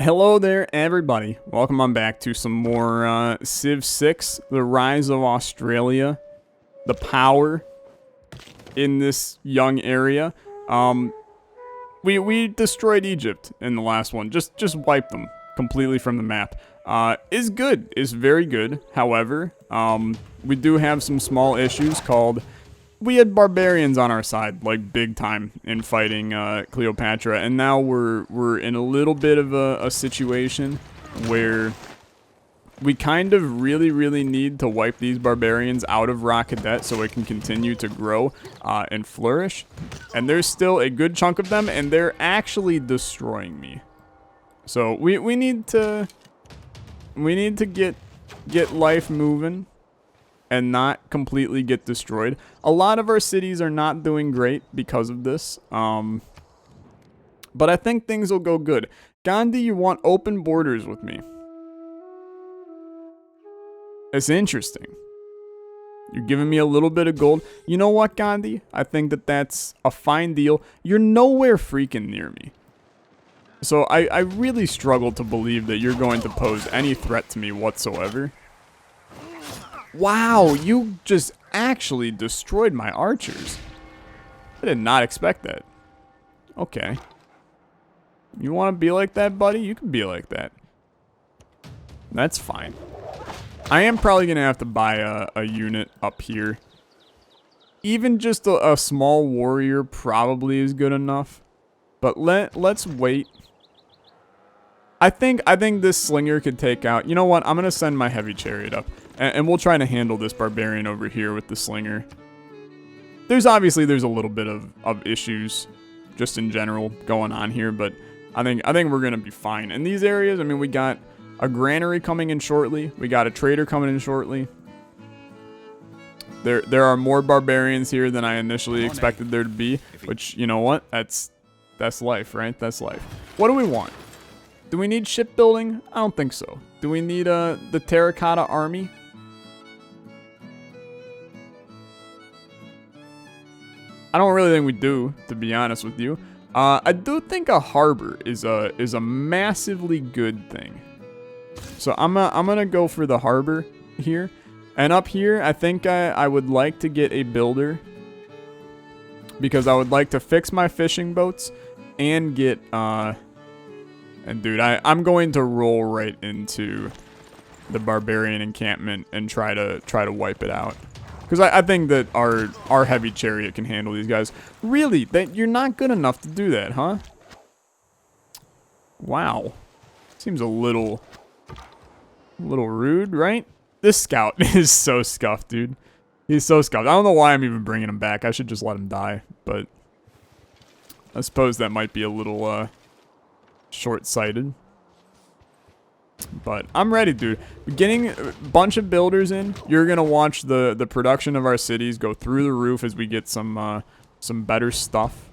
Hello there, everybody. Welcome on back to some more Civ 6, The Rise of Australia, the power in this young area. We destroyed Egypt in the last one. Just wiped them completely from the map. Is good. Is very good. However, we do have some small issues called... We had barbarians on our side, like big time, in fighting Cleopatra, and now we're in a little bit of a situation where we kind of really need to wipe these barbarians out of Rock Cadet so it can continue to grow and flourish. And there's still a good chunk of them, and they're actually destroying me. So we need to get life moving and not completely get destroyed. A lot of our cities are not doing great because of this. But I think things will go good. Gandhi, you want open borders with me. It's interesting. You're giving me a little bit of gold. You know what, Gandhi? I think that's a fine deal. You're nowhere freaking near me. So I really struggle to believe that you're going to pose any threat to me whatsoever. Wow, you just actually destroyed my archers. I did not expect that. Okay. You want to be like that, buddy? You can be like that. That's fine. I am probably going to have to buy a unit up here. Even just a small warrior probably is good enough. But let's wait. I think this slinger could take out... You know what? I'm going to send my heavy chariot up. And we'll try to handle this barbarian over here with the slinger. There's a little bit of issues just in general going on here, but I think we're gonna be fine. In these areas, I mean, we got a granary coming in shortly. We got a trader coming in shortly. There are more barbarians here than I initially expected there to be, which, you know what? That's life, right? That's life. What do we want? Do we need shipbuilding? I don't think so. Do we need the terracotta army? I don't really think we do, to be honest with you. I do think a harbor is a massively good thing. So I'm gonna go for the harbor here. And up here, I think I would like to get a builder. Because I would like to fix my fishing boats and get... And dude, I'm going to roll right into the barbarian encampment and try to wipe it out. Because I think that our heavy chariot can handle these guys. Really? That you're not good enough to do that, huh? Wow. Seems a little rude, right? This scout is so scuffed, dude. He's so scuffed. I don't know why I'm even bringing him back. I should just let him die. But I suppose that might be a little short-sighted. But I'm ready, dude. Getting a bunch of builders in. You're gonna watch the production of our cities go through the roof as we get some better stuff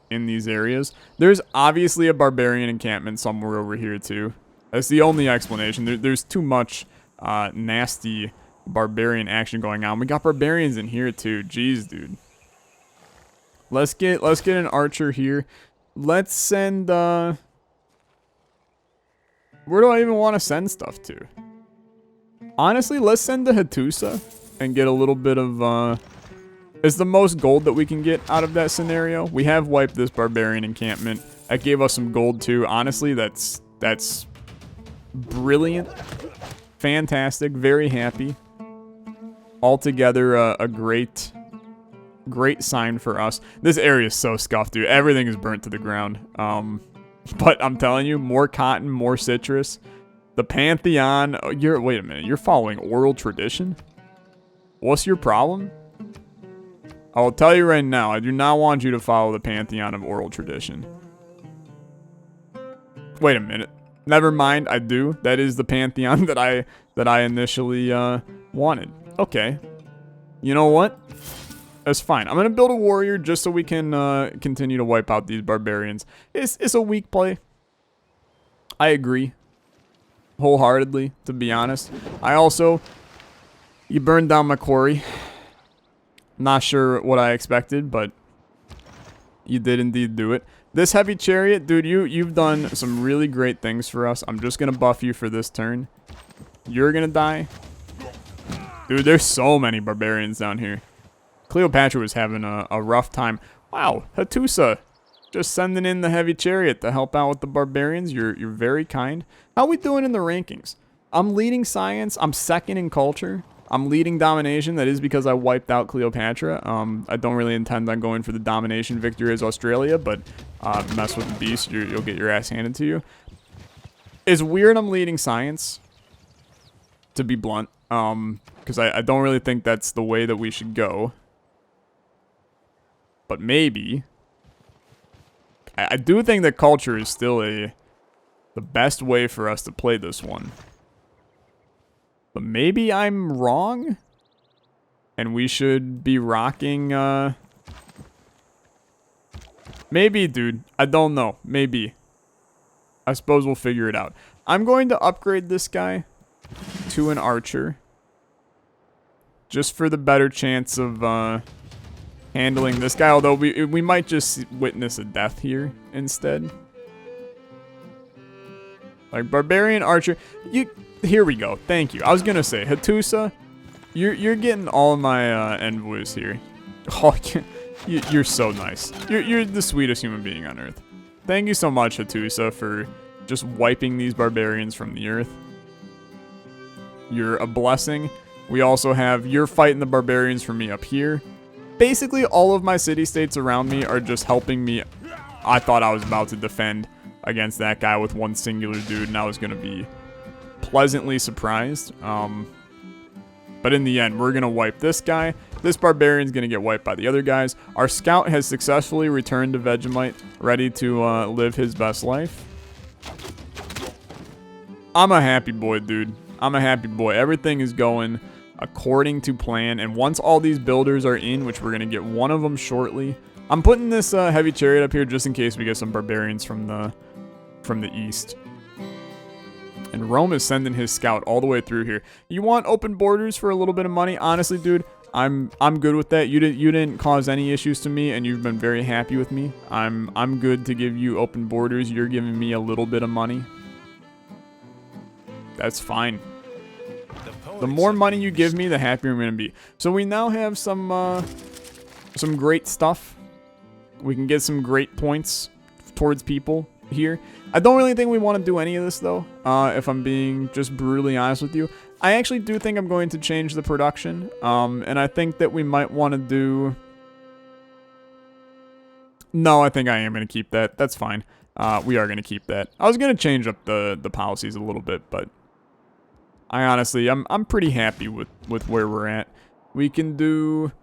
in these areas. There's obviously a barbarian encampment somewhere over here too. That's the only explanation. There's too much nasty barbarian action going on. We got barbarians in here too. Jeez, dude. Let's get an archer here. Let's send where do I even want to send stuff to? Honestly, let's send to Hattusa and get a little bit of, it's the most gold that we can get out of that scenario. We have wiped this barbarian encampment. That gave us some gold too. Honestly, that's brilliant. Fantastic. Very happy. Altogether, a great sign for us. This area is so scuffed, dude. Everything is burnt to the ground. But I'm telling you, more cotton, more citrus. The Pantheon. Oh, wait a minute. You're following oral tradition? What's your problem? I will tell you right now, I do not want you to follow the Pantheon of oral tradition. Wait a minute. Never mind, I do. That is the Pantheon that I initially wanted. Okay. You know what? That's fine. I'm going to build a warrior just so we can continue to wipe out these barbarians. It's a weak play. I agree. Wholeheartedly, to be honest. You burned down my quarry. Not sure what I expected, but you did indeed do it. This heavy chariot, dude, you've done some really great things for us. I'm just going to buff you for this turn. You're going to die. Dude, there's so many barbarians down here. Cleopatra was having a rough time. Wow, Hattusa. Just sending in the heavy chariot to help out with the barbarians. You're very kind. How we doing in the rankings? I'm leading science. I'm second in culture. I'm leading domination. That is because I wiped out Cleopatra. I don't really intend on going for the domination victory as Australia, but mess with the beast, you'll get your ass handed to you. It's weird I'm leading science, to be blunt, because I don't really think that's the way that we should go. But maybe. I do think that culture is still the best way for us to play this one. But maybe I'm wrong? And we should be rocking, maybe, dude. I don't know. Maybe. I suppose we'll figure it out. I'm going to upgrade this guy to an archer. Just for the better chance of, handling this guy. Although we might just witness a death here instead. Like, Barbarian, Archer. Here we go. Thank you. I was gonna say, Hattusa, you're getting all of my envoys here. Oh, you're so nice. You're the sweetest human being on earth. Thank you so much, Hattusa, for just wiping these barbarians from the earth. You're a blessing. We also have you're fighting the barbarians for me up here. Basically, all of my city-states around me are just helping me. I thought I was about to defend against that guy with one singular dude, and I was gonna be pleasantly surprised. But in the end, we're gonna wipe this guy. This barbarian's gonna get wiped by the other guys. Our scout has successfully returned to Vegemite, ready to live his best life. I'm a happy boy, dude. I'm a happy boy. Everything is going according to plan, and once all these builders are in, which we're gonna get one of them shortly. I'm putting this heavy chariot up here just in case we get some barbarians from the east. And Rome is sending his scout all the way through here. You want open borders for a little bit of money? Honestly, dude, I'm good with that. You didn't cause any issues to me, and you've been very happy with me. I'm good to give you open borders. You're giving me a little bit of money. That's fine. The more money you give me, the happier I'm gonna be. So we now have some great stuff. We can get some great points towards people here. I don't really think we want to do any of this, though, if I'm being just brutally honest with you. I actually do think I'm going to change the production, and I think that we might want to do... No, I think I am going to keep that. That's fine. We are going to keep that. I was going to change up the policies a little bit, but I honestly, I'm pretty happy with where we're at. We can do...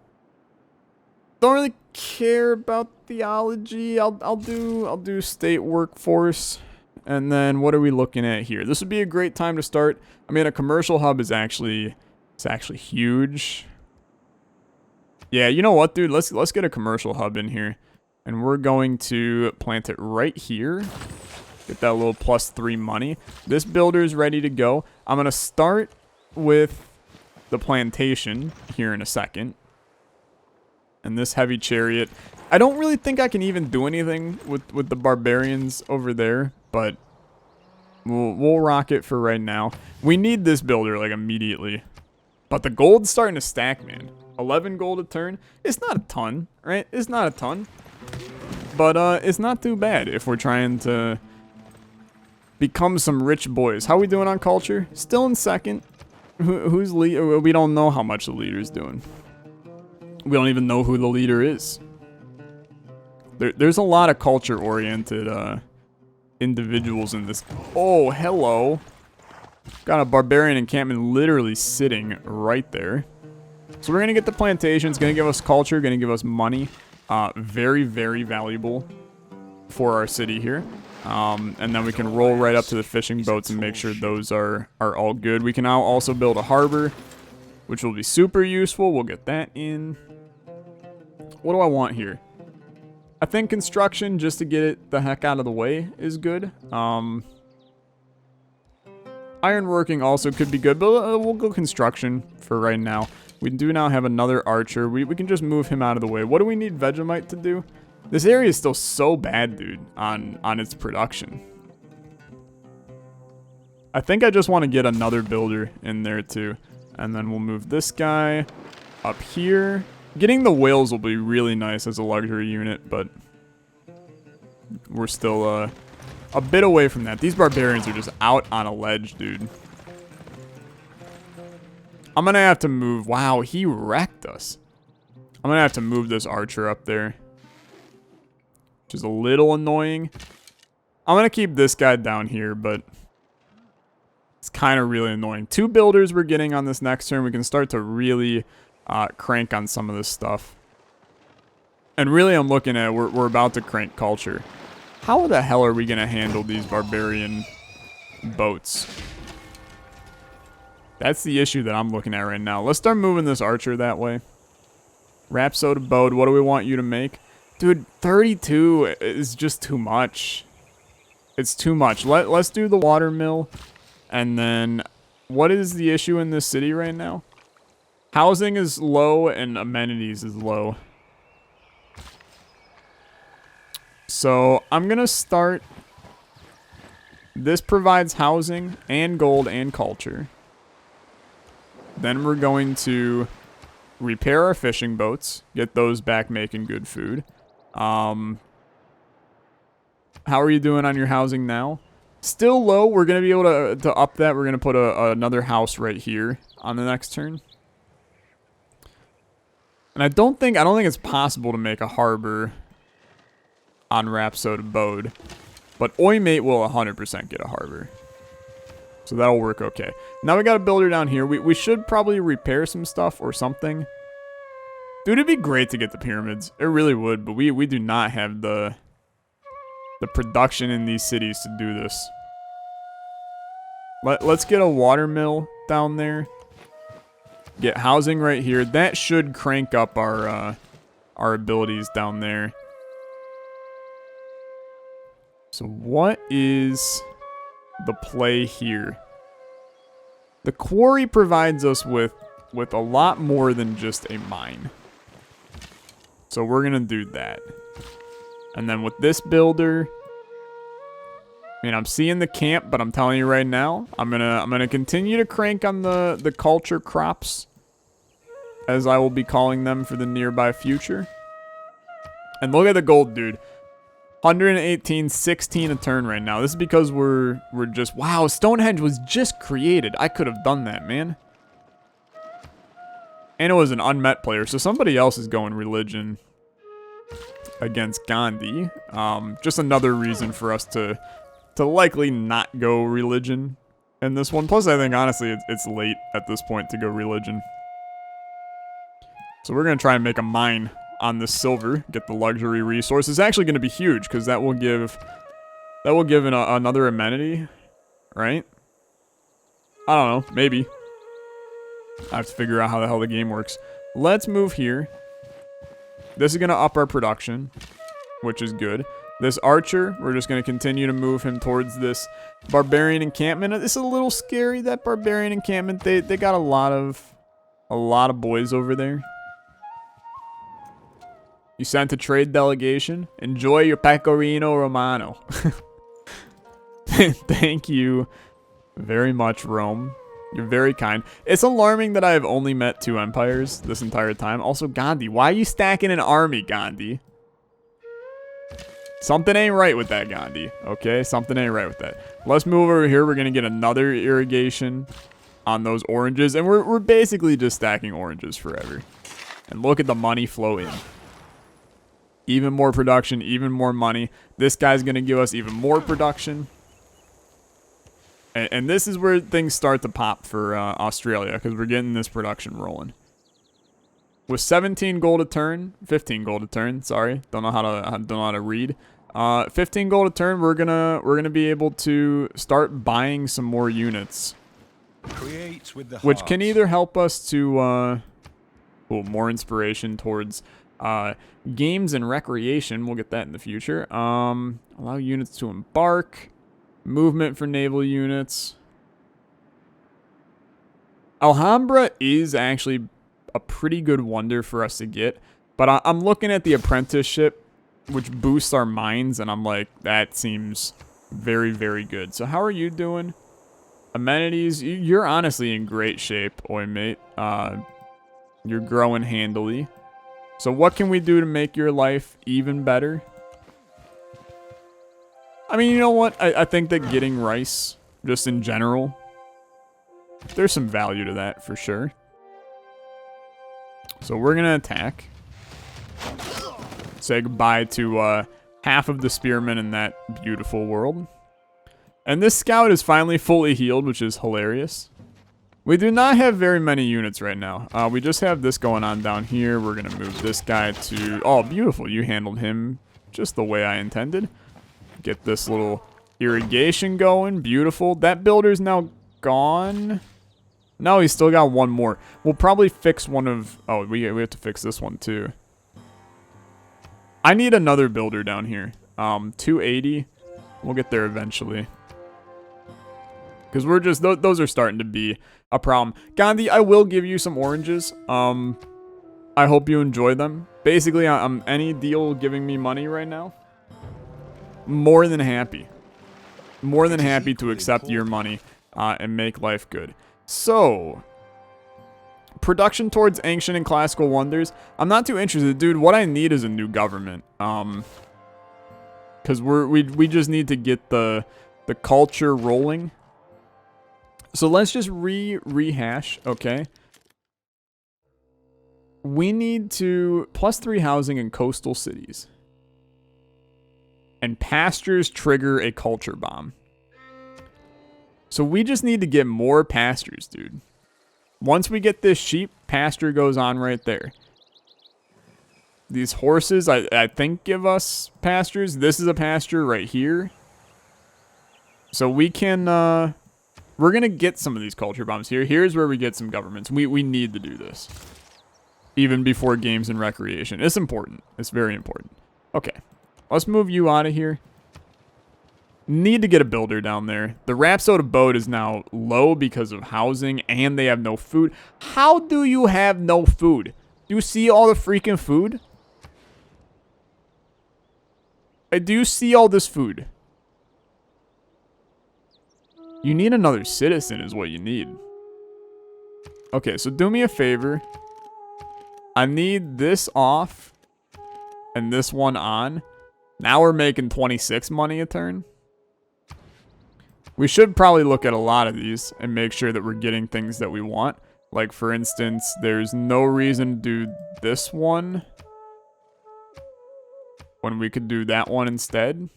Don't really care about theology. I'll do state workforce. And then what are we looking at here? This would be a great time to start. I mean, a commercial hub is actually huge. Yeah, you know what, dude? Let's get a commercial hub in here. And we're going to plant it right here. Get that little +3 money. This builder's ready to go. I'm going to start with the plantation here in a second. And this heavy chariot. I don't really think I can even do anything with the barbarians over there, but we'll rock it for right now. We need this builder, like, immediately. But the gold's starting to stack, man. 11 gold a turn. It's not a ton, right? It's not a ton. But it's not too bad if we're trying to become some rich boys. How we doing on culture? Still in second. Who's lead? We don't know how much the leader's doing. We don't even know who the leader is. There's a lot of culture-oriented individuals in this. Oh, hello. Got a barbarian encampment literally sitting right there. So we're going to get the plantation. It's going to give us culture, going to give us money. Very, very valuable for our city here. And then we can roll right up to the fishing boats and make sure those are all good. We can now also build a harbor, which will be super useful. We'll get that in. What do I want here? I think construction, just to get it the heck out of the way, is good. Ironworking also could be good, but we'll go construction for right now. We do now have another archer. We can just move him out of the way. What do we need Vegemite to do? This area is still so bad, dude, on its production. I think I just want to get another builder in there, too. And then we'll move this guy up here. Getting the whales will be really nice as a luxury unit, but we're still a bit away from that. These barbarians are just out on a ledge, dude. I'm going to have to move. Wow, he wrecked us. I'm going to have to move this archer up there, which is a little annoying. I'm going to keep this guy down here, but it's kind of really annoying. 2 builders we're getting on this next turn. We can start to really crank on some of this stuff. And really, I'm looking at, we're about to crank culture. How the hell are we going to handle these barbarian boats? That's the issue that I'm looking at right now. Let's start moving this archer that way. Rhapsode boat, what do we want you to make? Dude, 32 is just too much. It's too much. Let's do the water mill. And then, what is the issue in this city right now? Housing is low and amenities is low. So, I'm going to start. This provides housing and gold and culture. Then we're going to repair our fishing boats. Get those back making good food. How are you doing on your housing now? Still low. We're going to be able to up that. We're going to put another house right here on the next turn. And I don't think it's possible to make a harbor on Rhapsode Abode. But Oymate will 100% get a harbor. So that'll work okay. Now we got a builder down here. We should probably repair some stuff or something. Dude, it'd be great to get the pyramids. It really would, but we do not have the production in these cities to do this. Let's get a water mill down there. Get housing right here. That should crank up our abilities down there. So what is the play here? The quarry provides us with a lot more than just a mine. So we're going to do that. And then with this builder, I mean, I'm seeing the camp, but I'm telling you right now, I'm gonna continue to crank on the culture crops, as I will be calling them for the nearby future. And look at the gold, dude. 118, 16 a turn right now. This is because we're just, wow, Stonehenge was just created. I could have done that, man. And it was an unmet player, so somebody else is going religion against Gandhi. Just another reason for us to likely not go religion in this one. Plus, I think, honestly, it's late at this point to go religion. So we're going to try and make a mine on this silver, get the luxury resource. It's actually going to be huge, because that will give another amenity, right? I don't know, maybe. I have to figure out how the hell the game works. Let's move here. This is going to up our production, which is good. This archer, we're just going to continue to move him towards this barbarian encampment. This is a little scary, that barbarian encampment. They got a lot of boys over there. You sent a trade delegation. Enjoy your pecorino romano. Thank you very much, Rome. You're very kind. It's alarming that I have only met 2 empires this entire time. Also, Gandhi. Why are you stacking an army, Gandhi? Something ain't right with that, Gandhi. Okay? Something ain't right with that. Let's move over here. We're going to get another irrigation on those oranges. And we're basically just stacking oranges forever. And look at the money flow in. Even more production, even more money. This guy's going to give us even more production. And this is where things start to pop for Australia, because we're getting this production rolling. With 17 gold a turn, 15 gold a turn. Sorry, don't know how to read. 15 gold a turn. We're gonna be able to start buying some more units, which can either help us to more inspiration towards games and recreation. We'll get that in the future. Allow units to embark. Movement for naval units. Alhambra is actually a pretty good wonder for us to get. But I'm looking at the apprenticeship which boosts our mines, and I'm like, that seems very, very good. So how are you doing? Amenities, you're honestly in great shape, oi mate. You're growing handily. So what can we do to make your life even better? I mean, you know what? I think that getting rice, just in general, there's some value to that for sure. So we're going to attack. Say goodbye to half of the spearmen in that beautiful world. And this scout is finally fully healed, which is hilarious. We do not have very many units right now. We just have this going on down here. We're going to move this guy to... Oh, beautiful. You handled him just the way I intended. Get this little irrigation going. Beautiful. That builder's now gone. No, he's still got one more. We'll probably fix one of... Oh, we have to fix this one too. I need another builder down here. 280. We'll get there eventually. Because we're just... Those are starting to be a problem. Gandhi, I will give you some oranges. I hope you enjoy them. Basically, any deal giving me money right now, more than happy. More than happy to accept your money and make life good. So, production towards ancient and classical wonders. I'm not too interested, dude. What I need is a new government. Because we just need to get the culture rolling. So let's just rehash, okay? We need to +3 housing in coastal cities. And pastures trigger a culture bomb. So we just need to get more pastures, dude. Once we get this sheep, pasture goes on right there. These horses, I think, give us pastures. This is a pasture right here. So we can... we're going to get some of these culture bombs here. Here's where we get some governments. We need to do this. Even before games and recreation. It's important. It's very important. Okay. Let's move you out of here. Need to get a builder down there. The Rhapsody boat is now low because of housing, and they have no food. How do you have no food? Do you see all the freaking food? Do you see all this food? You need another citizen is what you need. Okay, so do me a favor. I need this off and this one on. Now we're making 26 money a turn. We should probably look at a lot of these and make sure that we're getting things that we want. Like, for instance, there's no reason to do this one when we could do that one instead.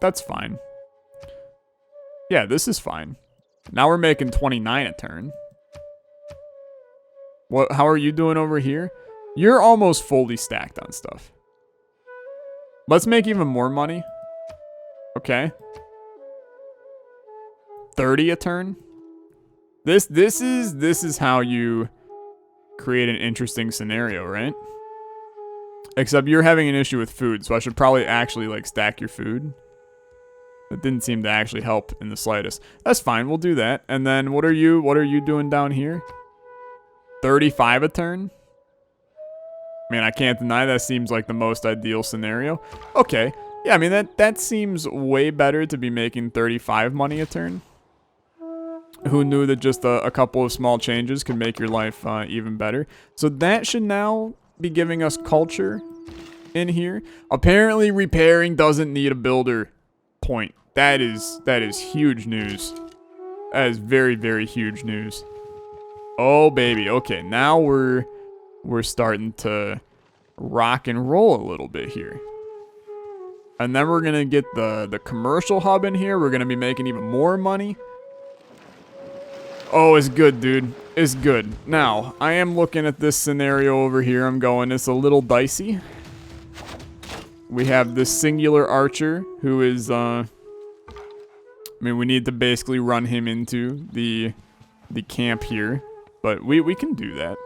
That's fine. Yeah, this is fine. Now we're making 29 a turn. What? How are you doing over here? You're almost fully stacked on stuff. Let's make even more money. Okay. 30 a turn. This is how you create an interesting scenario, right? Except you're having an issue with food, so I should probably actually like stack your food. That didn't seem to actually help in the slightest. That's fine, we'll do that. And then what are you doing down here? 35 a turn? I mean, I can't deny that seems like the most ideal scenario. Okay. Yeah, I mean, that seems way better to be making 35 money a turn. Who knew that just a couple of small changes could make your life even better? So that should now be giving us culture in here. Apparently, repairing doesn't need a builder. Point. That is huge news. That is very, very huge news. Oh, baby. Okay, now we're starting to rock and roll a little bit here. And then we're going to get the commercial hub in here. We're going to be making even more money. Oh, it's good, dude. It's good. Now, I am looking at this scenario over here. I'm going, it's a little dicey. We have this singular archer who is, I mean, we need to basically run him into the camp here. But we can do that.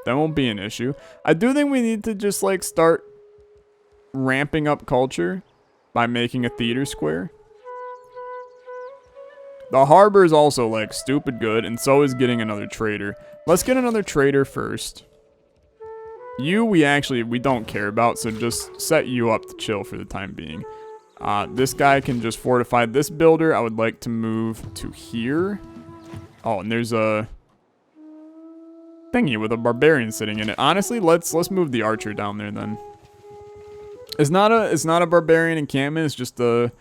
That won't be an issue. I do think we need to just, like, start ramping up culture by making a theater square. The harbor is also, like, stupid good, and so is getting another trader. Let's get another trader first. You, we don't care about, so just set you up to chill for the time being. This guy can just fortify this builder. I would like to move to here. Oh, and there's a thingy with a barbarian sitting in it. Honestly, let's move the archer down there then. It's not a barbarian encampment. It's just a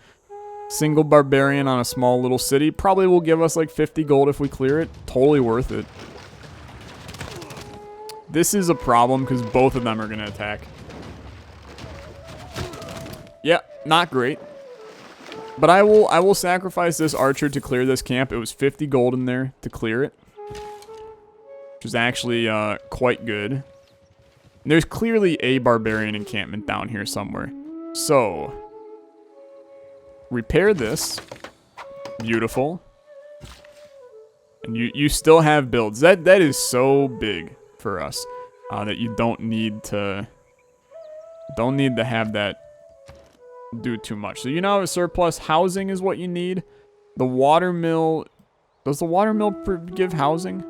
single barbarian on a small little city. Probably will give us like 50 gold if we clear it. Totally worth it. This is a problem because both of them are gonna attack. Yeah, not great. But I will sacrifice this archer to clear this camp. It was 50 gold in there to clear it, which is actually quite good. And there's clearly a barbarian encampment down here somewhere. So, repair this. Beautiful. And you still have builds. That is so big for us that you don't need to have that do too much. So you now have a surplus. Housing is what you need. The water mill, does the water mill give housing?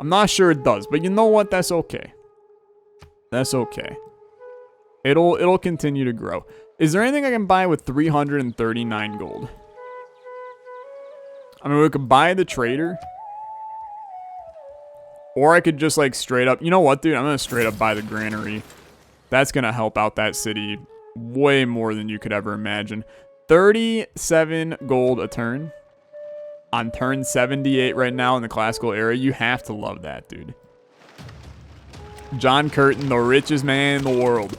I'm not sure it does, but you know what? That's okay. That's okay. It'll continue to grow. Is there anything I can buy with 339 gold? I mean, we could buy the trader. Or I could just like straight up, you know what, dude? I'm gonna straight up buy the granary. That's gonna help out that city way more than you could ever imagine. 37 gold a turn. On turn 78 right now in the classical era. You have to love that, dude. John Curtin, the richest man in the world.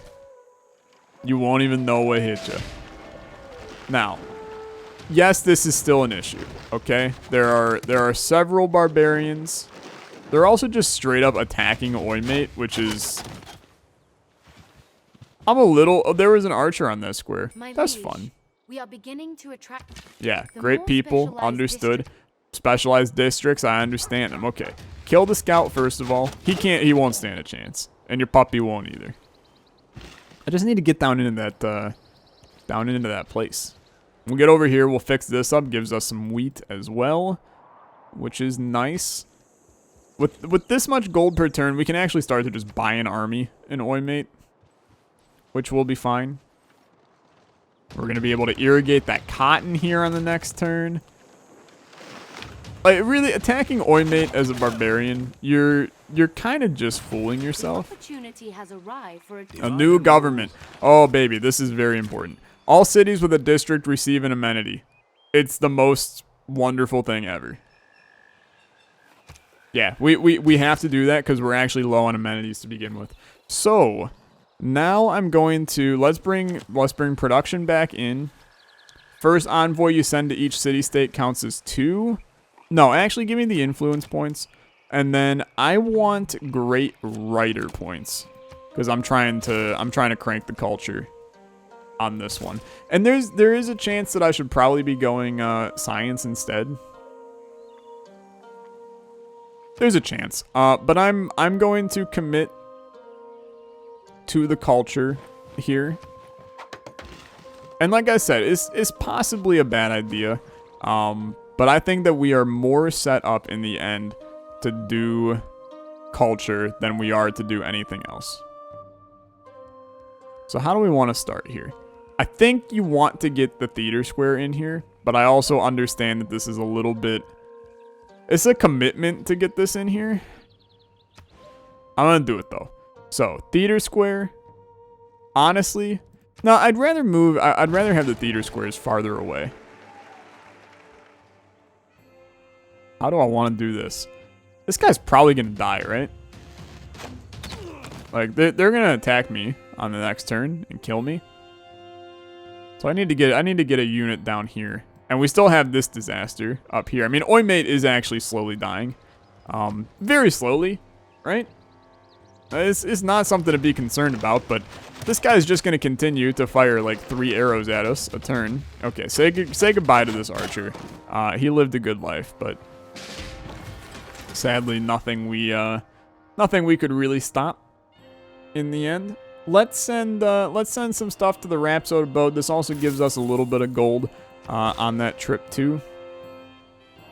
You won't even know what hit you. Now, yes, this is still an issue, okay? There are several barbarians. They're also just straight up attacking Oymate, which is... I'm a little... Oh, there was an archer on that square. That's fun. We are beginning to attract... Yeah, great people. Understood. Specialized districts, I understand them. Okay. Kill the scout, first of all. He won't stand a chance. And your puppy won't either. I just need to get down into that place. We'll get over here. We'll fix this up. Gives us some wheat as well, which is nice. With this much gold per turn, we can actually start to just buy an army in Oymate, which will be fine. We're going to be able to irrigate that cotton here on the next turn. Like, really, attacking Oymate as a barbarian, you're kind of just fooling yourself. Opportunity has arrived for a new government. Oh, baby, this is very important. All cities with a district receive an amenity. It's the most wonderful thing ever. Yeah, we have to do that because we're actually low on amenities to begin with. So, now I'm going to... Let's bring production back in. First envoy you send to each city-state counts as 2. No, actually, give me the influence points. And then I want great writer points. Because I'm trying to crank the culture on this one. And there is a chance that I should probably be going science instead. There's a chance. But I'm going to commit to the culture here. And like I said, it's possibly a bad idea. But I think that we are more set up in the end to do culture than we are to do anything else. So how do we want to start here? I think you want to get the theater square in here, but I also understand that this is a little bit... It's a commitment to get this in here. I'm going to do it, though. So, theater square. Honestly, no, I'd rather have the theater squares farther away. How do I want to do this? This guy's probably going to die, right? Like, they're going to attack me on the next turn and kill me. So I need to get a unit down here. And we still have this disaster up here. I mean, Oymate is actually slowly dying. Very slowly, right? It's not something to be concerned about, but this guy's just going to continue to fire like 3 arrows at us a turn. Okay, say goodbye to this archer. He lived a good life, but sadly nothing we could really stop in the end. Let's send some stuff to the Rhapsode boat. This also gives us a little bit of gold on that trip too,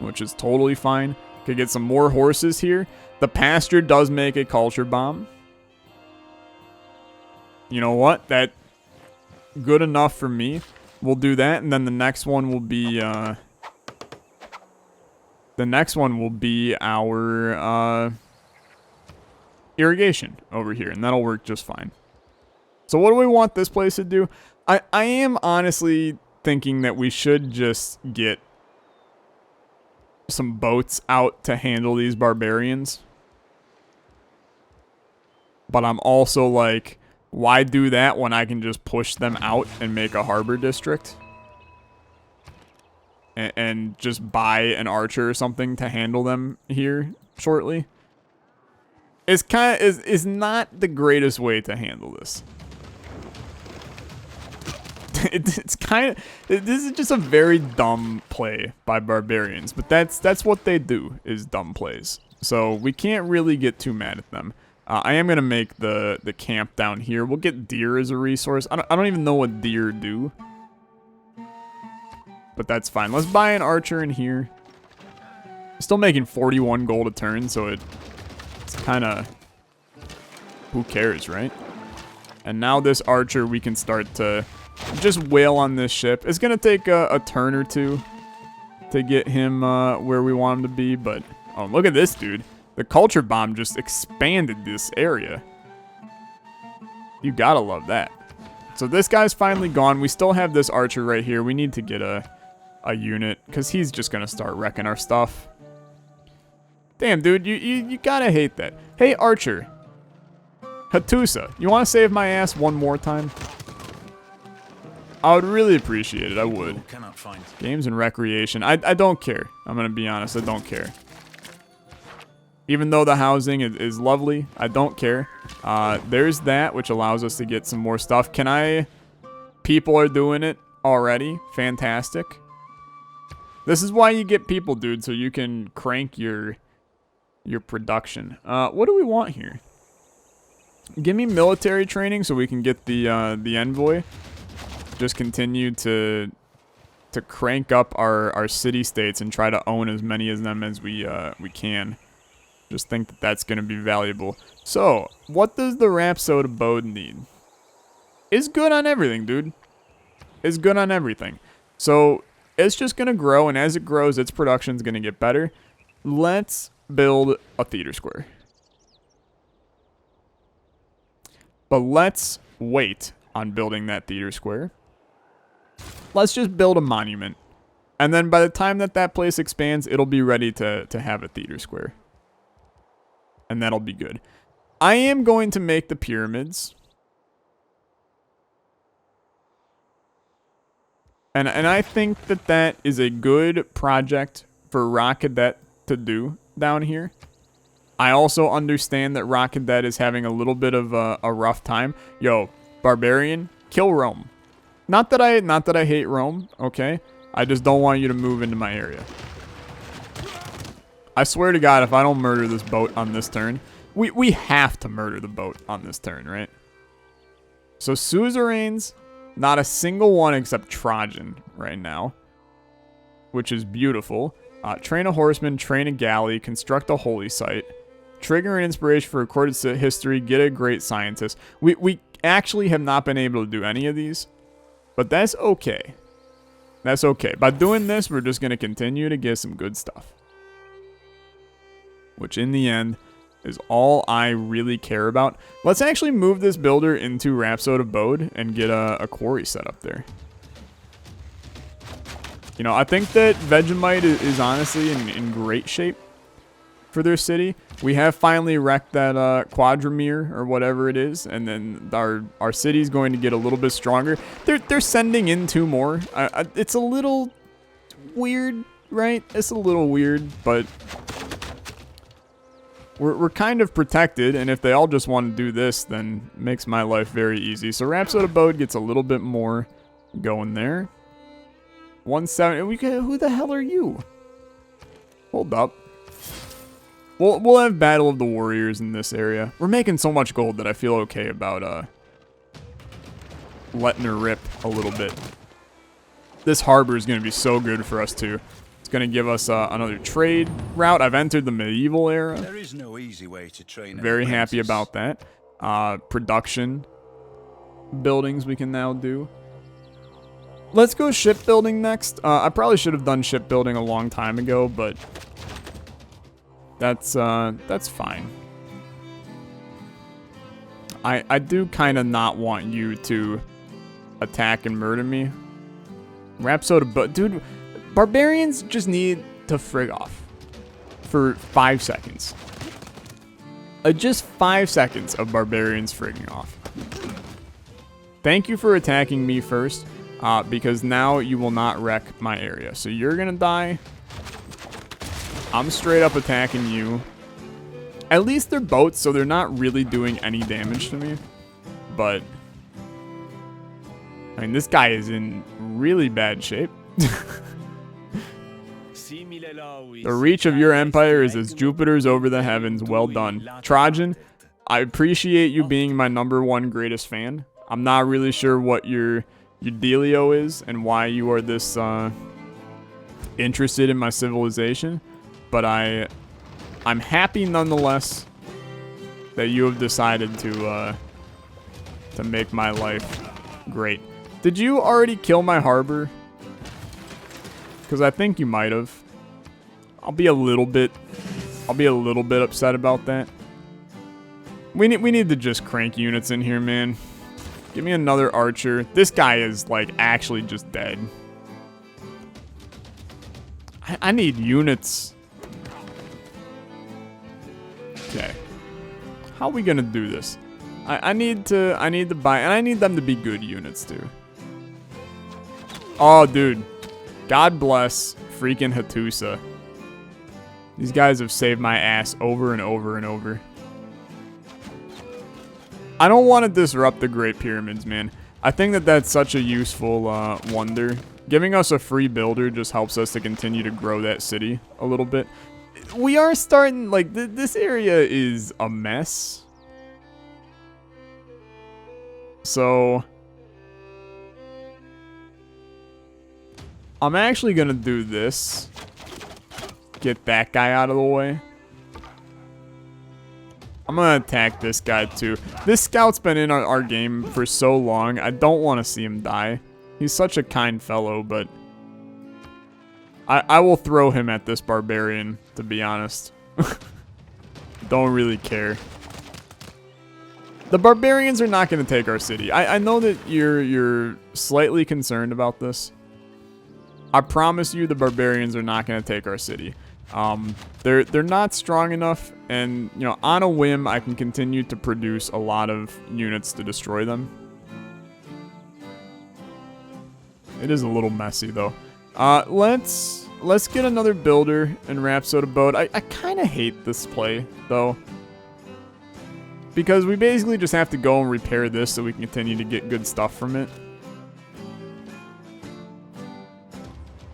which is totally fine. Could get some more horses here. The pasture does make a culture bomb. You know what? That good enough for me. We'll do that, and then the next one will be our irrigation over here, and that'll work just fine. So what do we want this place to do? I am honestly thinking that we should just get some boats out to handle these barbarians. But I'm also like, why do that when I can just push them out and make a harbor district? And just buy an archer or something to handle them here shortly? It's is not the greatest way to handle this. It's kind of, this is just a very dumb play by Barbarians, but that's what they do, is dumb plays. So we can't really get too mad at them. I am gonna make the camp down here. We'll get deer as a resource. I don't even know what deer do, but that's fine. Let's buy an archer in here. Still making 41 gold a turn, so it's kind of, who cares, right? And now this archer, we can start to just wail on this ship. It's gonna take a turn or two to get him where we want him to be, but oh, look at this dude. The culture bomb just expanded this area. You gotta love that. So this guy's finally gone. We still have this archer right here. We need to get a unit, because he's just gonna start wrecking our stuff. Damn, dude, you gotta hate that. Hey, archer. Hatusa, you want to save my ass one more time? I would really appreciate it. I would. Cannot find. Games and recreation. I don't care. I'm going to be honest. I don't care. Even though the housing is lovely, I don't care. There's that, which allows us to get some more stuff. Can I... People are doing it already. Fantastic. This is why you get people, dude, so you can crank your production. What do we want here? Give me military training so we can get the envoy. Just continue to crank up our city-states and try to own as many of them as we can. Just think that that's going to be valuable. So, what does the Rhapsode Abode need? It's good on everything, dude. It's good on everything. So, it's just going to grow, and as it grows, its production's going to get better. Let's build a theater square. But let's wait on building that theater square. Let's just build a monument. And then by the time that place expands, it'll be ready to have a theater square. And that'll be good. I am going to make the pyramids. And I think that is a good project for Rock Cadet to do down here. I also understand that Rock Cadet is having a little bit of a rough time. Yo, Barbarian, kill Rome. Not that I hate Rome, okay? I just don't want you to move into my area. I swear to God, if I don't murder this boat on this turn, we have to murder the boat on this turn, right? So suzerains, not a single one except Trajan right now, which is beautiful. Train a horseman, train a galley, construct a holy site, trigger an inspiration for recorded history, get a great scientist. We actually have not been able to do any of these, but that's okay. That's okay. By doing this, we're just going to continue to get some good stuff, which in the end is all I really care about. Let's actually move this builder into Rhapsode Abode and get a quarry set up there. You know, I think that Vegemite is honestly in great shape for their city. We have finally wrecked that Quadramere or whatever it is, and then our city's going to get a little bit stronger. They're sending in 2 more. It's a little weird, right? It's a little weird, but we're kind of protected, and if they all just want to do this, then it makes my life very easy. So Rhapsode Abode gets a little bit more going there. 170. Who the hell are you? Hold up. We'll have Battle of the Warriors in this area. We're making so much gold that I feel okay about letting her rip a little bit. This harbor is going to be so good for us too. It's going to give us another trade route. I've entered the medieval era. There is no easy way to train. Very happy about that. Production buildings we can now do. Let's go shipbuilding next. I probably should have done shipbuilding a long time ago, but that's fine. I do kind of not want you to attack and murder me. Rhapsody, but dude, barbarians just need to frig off for 5 seconds. Just 5 seconds of barbarians frigging off. Thank you for attacking me first, because now you will not wreck my area. So you're gonna die. I'm straight up attacking you. At least they're boats, so they're not really doing any damage to me. But I mean, this guy is in really bad shape. The reach of your empire is as Jupiter's over the heavens. Well done. Trojan, I appreciate you being my #1 greatest fan. I'm not really sure what your dealio is and why you are this interested in my civilization, but I'm happy nonetheless that you have decided to make my life great. Did you already kill my harbor? Because I think you might have. I'll be a little bit upset about that. We need to just crank units in here, man. Give me another archer. This guy is like actually just dead. I need units. Okay. How are we gonna do this? I need to buy, and I need them to be good units too. Oh, dude. God bless freaking Hattusa. These guys have saved my ass over and over and over. I don't want to disrupt the Great Pyramids, man. I think that that's such a useful wonder. Giving us a free builder just helps us to continue to grow that city a little bit. We are starting, like, this area is a mess. So I'm actually going to do this. Get that guy out of the way. I'm going to attack this guy too. This scout's been in our game for so long. I don't want to see him die. He's such a kind fellow, but I will throw him at this barbarian, to be honest. Don't really care. The barbarians are not going to take our city. I know that you're slightly concerned about this. I promise you the barbarians are not going to take our city. They're not strong enough, and you know, on a whim I can continue to produce a lot of units to destroy them. It is a little messy though. Let's get another builder and Rhapsody boat. I kind of hate this play though, because we basically just have to go and repair this so we can continue to get good stuff from it.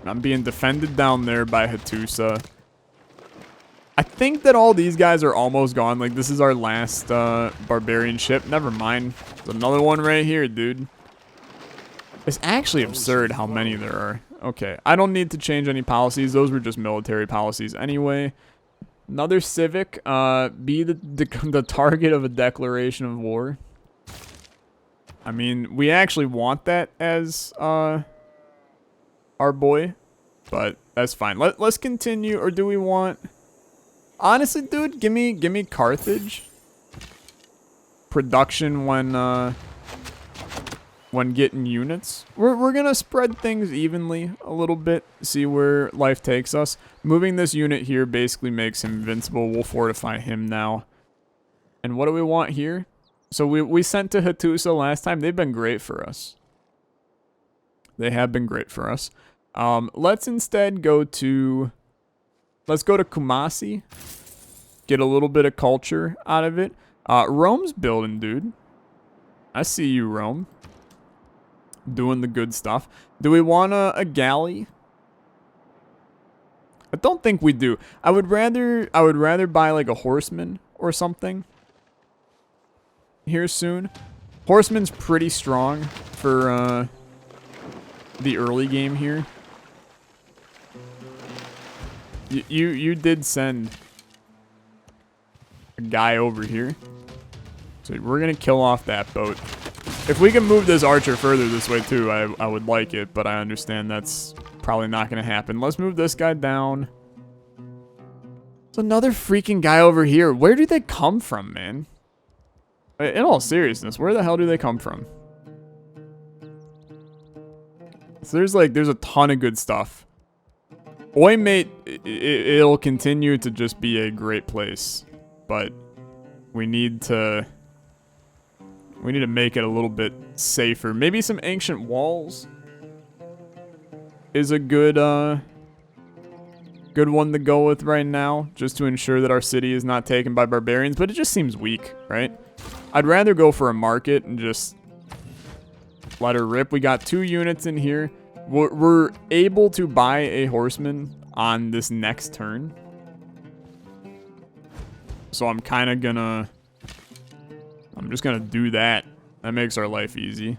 I'm being defended down there by Hattusa. I think that all these guys are almost gone. Like, this is our last barbarian ship. Never mind. There's another one right here, dude. It's actually absurd how many there are. Okay, I don't need to change any policies. Those were just military policies anyway. Another civic. Be the target of a declaration of war. I mean, we actually want that as our boy, but that's fine. Let's continue. Or do we want... Honestly, dude, give me Carthage. Production when getting units. We're gonna spread things evenly a little bit, see where life takes us. Moving this unit here basically makes him invincible. We'll fortify him now. And what do we want here? So we sent to Hattusa last time. They've been great for us. They have been great for us. Let's instead go to... Let's go to Kumasi. Get a little bit of culture out of it. Rome's building, dude. I see you, Rome. Doing the good stuff. Do we want a galley? I don't think we do. I would rather buy like a horseman or something here soon. Horseman's pretty strong for the early game here. You did send a guy over here. So we're going to kill off that boat. If we can move this archer further this way too, I would like it, but I understand that's probably not going to happen. Let's move this guy down. There's another freaking guy over here. Where do they come from, man? In all seriousness, where the hell do they come from? So there's a ton of good stuff. Oymate, it'll continue to just be a great place, but we need to make it a little bit safer. Maybe some ancient walls is a good good one to go with right now, just to ensure that our city is not taken by barbarians, but it just seems weak, right? I'd rather go for a market and just let her rip. We got 2 units in here. We're able to buy a horseman on this next turn. So I'm just gonna do that. That makes our life easy.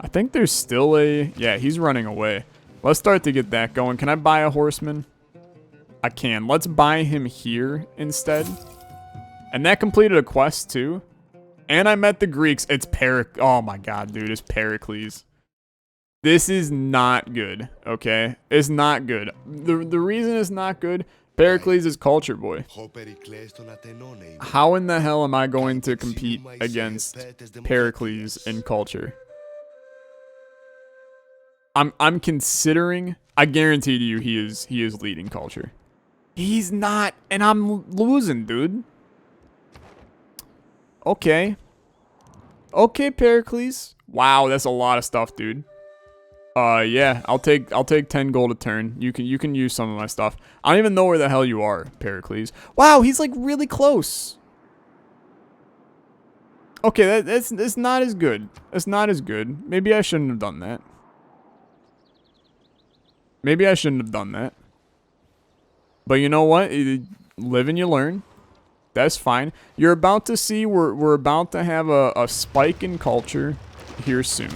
I think there's still yeah, he's running away. Let's start to get that going. Can I buy a horseman? I can. Let's buy him here instead. And that completed a quest too. And I met the Greeks. It's oh my god, dude, it's Pericles. This is not good, okay? It's not good. The reason it's not good, Pericles is culture boy. How in the hell am I going to compete against Pericles in culture? I'm considering. I guarantee to you he is leading culture. He's not, and I'm losing, dude. Okay. Okay, Pericles. Wow, that's a lot of stuff, dude. Yeah, I'll take 10 gold a turn. You can use some of my stuff. I don't even know where the hell you are, Pericles. Wow, he's like really close. Okay, that's not as good. That's not as good. Maybe I shouldn't have done that. Maybe I shouldn't have done that. But you know what? You live and you learn. That's fine. You're about to see we're about to have a spike in culture here soon.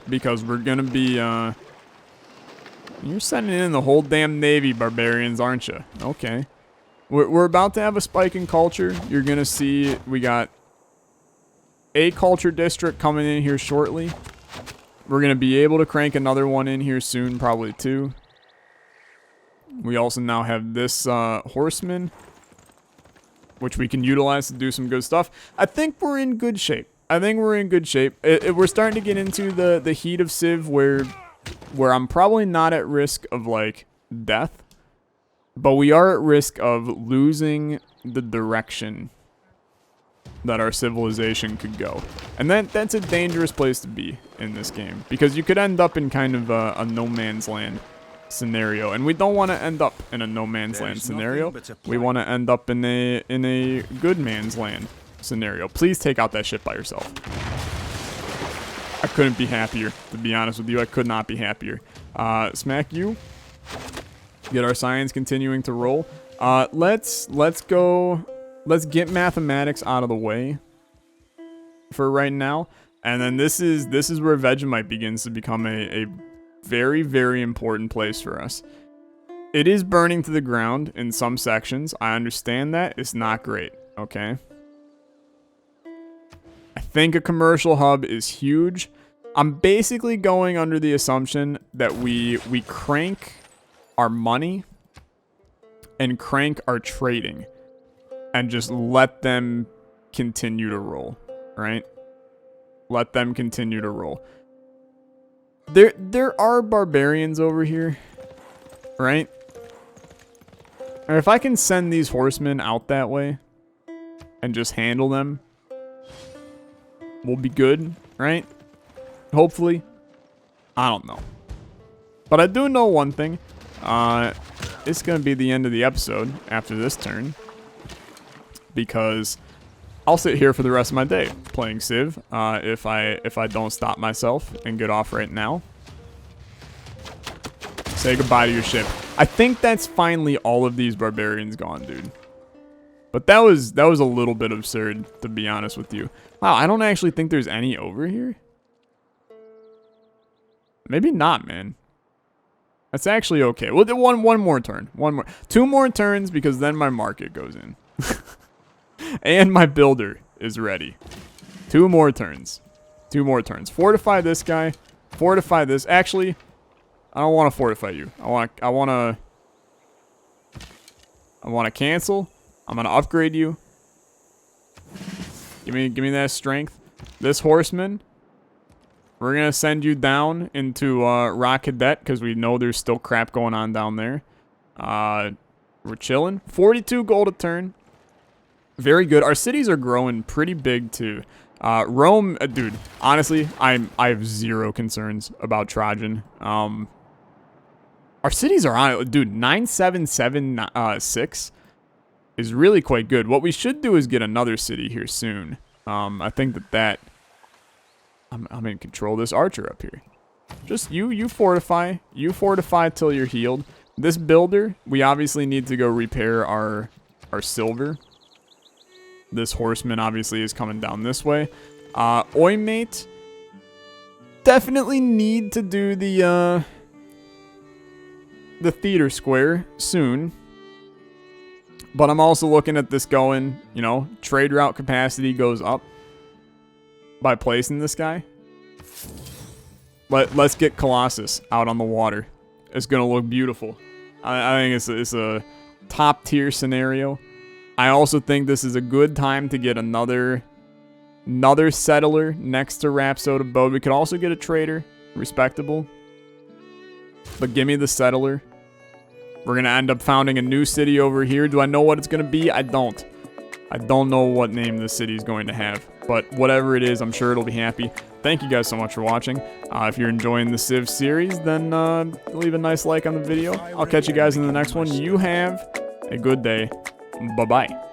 Because we're gonna be you're sending in the whole damn navy, barbarians, aren't you? Okay. We're about to have a spike in culture. You're gonna see we got a culture district coming in here shortly. We're gonna be able to crank another one in here soon, probably 2. We also now have this horseman, which we can utilize to do some good stuff. I think we're in good shape. We're starting to get into the heat of Civ where I'm probably not at risk of like death, but we are at risk of losing the direction that our civilization could go. And that's a dangerous place to be in this game, because you could end up in kind of a no man's land scenario, and we don't want to end up in a no man's land scenario. We want to end up in a good man's land scenario. Please take out that ship by yourself. I couldn't be happier, to be honest with you. I could not be happier. Smack you. Get our science continuing to roll. Let's go. Let's get mathematics out of the way for right now, and then this is where Vegemite begins to become a very, very important place for us. It is burning to the ground in some sections. I understand that. It's not great, okay? I think a commercial hub is huge. I'm basically going under the assumption that we crank our money and crank our trading and just let them continue to roll, right? Let them continue to roll. There are barbarians over here, right? Or if I can send these horsemen out that way and just handle them, we'll be good, right? Hopefully. I don't know. But I do know one thing. It's going to be the end of the episode after this turn, because I'll sit here for the rest of my day playing Civ if I don't stop myself and get off right now. Say goodbye to your ship. I think that's finally all of these barbarians gone, dude. But that was a little bit absurd, to be honest with you. Wow, I don't actually think there's any over here. Maybe not, man. That's actually okay. We'll do one more turn. Two more turns because then my market goes in. And my builder is ready. 2 more turns. 2 more turns. Fortify this guy. Fortify this. Actually, I don't want to fortify you. I want to cancel. I'm going to upgrade you. Give me that strength. This horseman, we're going to send you down into Rock Cadet because we know there's still crap going on down there. We're chilling. 42 gold a turn. Very good. Our cities are growing pretty big too. Rome, dude, honestly, I have 0 concerns about Trajan. Our cities are on it. Dude, 9776 is really quite good. What we should do is get another city here soon. I think that I'm in control of this archer up here. Just you fortify. You fortify till you're healed. This builder, we obviously need to go repair our silver. This horseman obviously is coming down this way. Oimate, definitely need to do the theater square soon. But I'm also looking at this going, you know, trade route capacity goes up by placing this guy. Let's get Colossus out on the water. It's going to look beautiful. I think it's a top tier scenario. I also think this is a good time to get another settler next to Rhapsody Abode. We could also get a trader. Respectable. But give me the settler. We're going to end up founding a new city over here. Do I know what it's going to be? I don't. I don't know what name this city is going to have. But whatever it is, I'm sure it'll be happy. Thank you guys so much for watching. If you're enjoying the Civ series, then leave a nice like on the video. I'll catch you guys in the next one. You have a good day. Bye-bye.